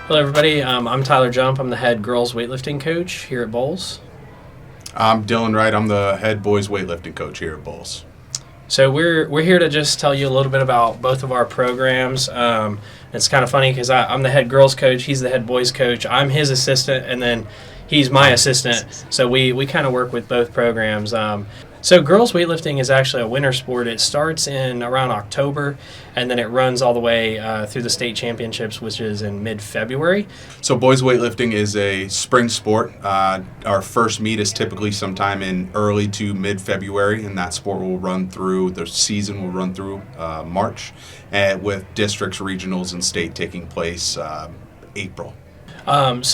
Hello, everybody. I'm Tyler Jump. I'm the head girls weightlifting coach here at Bolles. I'm Dylan Wright. I'm the head boys weightlifting coach here at Bolles. So we're here to just tell you a little bit about both of our programs. It's kind of funny because I'm the head girls coach. He's the head boys coach. I'm his assistant, and then he's my assistant. So we kind of work with both programs. So girls weightlifting is actually a winter sport. It starts in around October, and then it runs all the way through the state championships, which is in mid-February. So boys weightlifting is a spring sport. Our first meet is typically sometime in early to mid-February, and that sport will run through, the season will run through March, with districts, regionals, and state taking place April. Girls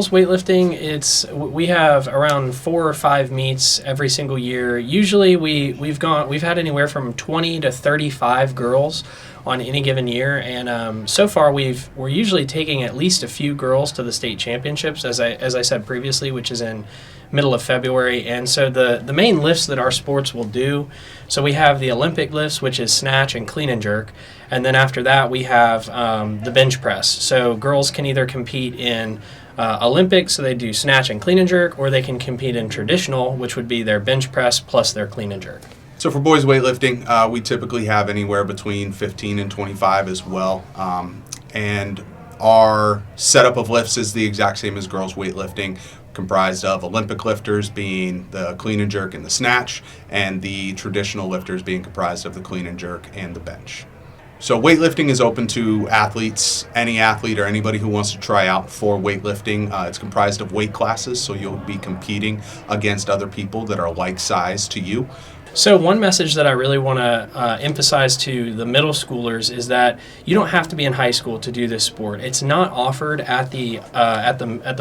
weightlifting, we have around 4 or 5 meets every single year. Usually we've had anywhere from 20 to 35 girls on any given year, and so far we're usually taking at least a few girls to the state championships, as I said previously, which is in middle of February. And so the main lifts that our sports will do, so we have the Olympic lifts, which is snatch and clean and jerk, and then after that we have the bench press. So girls can either compete in Olympics, so they do snatch and clean and jerk, or they can compete in traditional, which would be their bench press plus their clean and jerk. So for boys weightlifting, we typically have anywhere between 15 and 25 as well. And our setup of lifts is the exact same as girls weightlifting, comprised of Olympic lifters being the clean and jerk and the snatch, and the traditional lifters being comprised of the clean and jerk and the bench. So weightlifting is open to athletes, any athlete or anybody who wants to try out for weightlifting. It's comprised of weight classes, so you'll be competing against other people that are like size to you. So one message that I really want to emphasize to the middle schoolers is that you don't have to be in high school to do this sport. It's not offered at the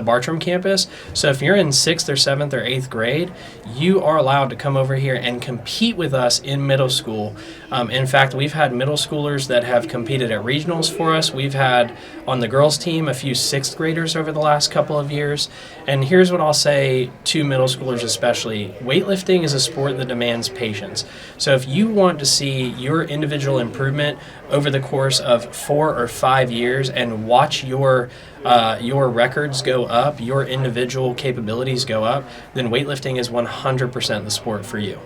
Bartram campus. So if you're in 6th or 7th or 8th grade, you are allowed to come over here and compete with us in middle school. In fact, we've had middle schoolers that have competed at regionals for us. We've had on the girls team a few 6th graders over the last couple of years. And here's what I'll say to middle schoolers especially. Weightlifting is a sport that demands patience. So if you want to see your individual improvement over the course of 4 or 5 years and watch your records go up, your individual capabilities go up, then weightlifting is 100% the sport for you.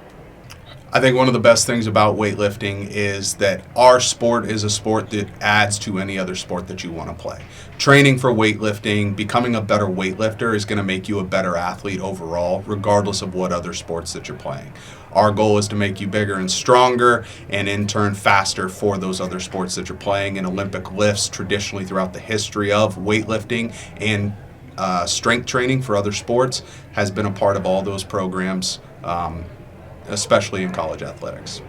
I think one of the best things about weightlifting is that our sport is a sport that adds to any other sport that you want to play. Training for weightlifting, becoming a better weightlifter is going to make you a better athlete overall, regardless of what other sports that you're playing. Our goal is to make you bigger and stronger, and in turn faster for those other sports that you're playing. And Olympic lifts traditionally throughout the history of weightlifting and strength training for other sports has been a part of all those programs, especially in college athletics.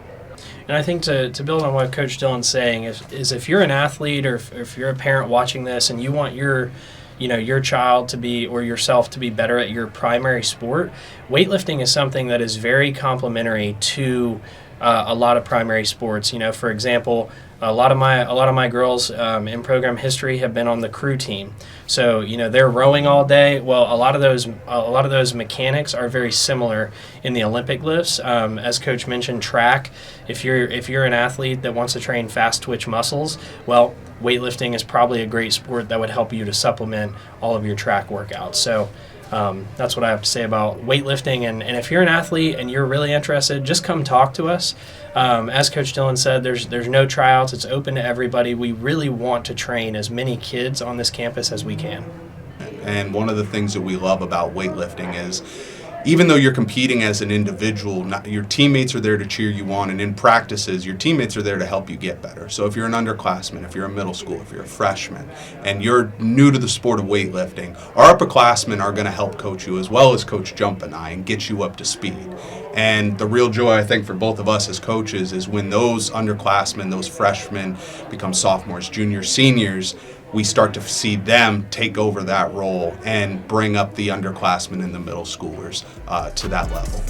And I think to build on what Coach Dylan's saying is if you're an athlete or if you're a parent watching this and you want your child to be or yourself to be better at your primary sport, weightlifting is something that is very complementary to a lot of primary sports. For example, a lot of my girls in program history have been on the crew team. So they're rowing all day. Well, a lot of those mechanics are very similar in the Olympic lifts. As Coach mentioned, track. If you're an athlete that wants to train fast twitch muscles, well, weightlifting is probably a great sport that would help you to supplement all of your track workouts. So that's what I have to say about weightlifting. And if you're an athlete and you're really interested, just come talk to us. As Coach Dylan said, there's no tryouts. It's open to everybody. We really want to train as many kids on this campus as we can. And one of the things that we love about weightlifting is even though you're competing as an individual, your teammates are there to cheer you on, and in practices, your teammates are there to help you get better. So if you're an underclassman, if you're a middle school, if you're a freshman, and you're new to the sport of weightlifting, our upperclassmen are going to help coach you as well as Coach Jump and I and get you up to speed. And the real joy, I think, for both of us as coaches is when those underclassmen, those freshmen become sophomores, juniors, seniors, we start to see them take over that role and bring up the underclassmen and the middle schoolers to that level.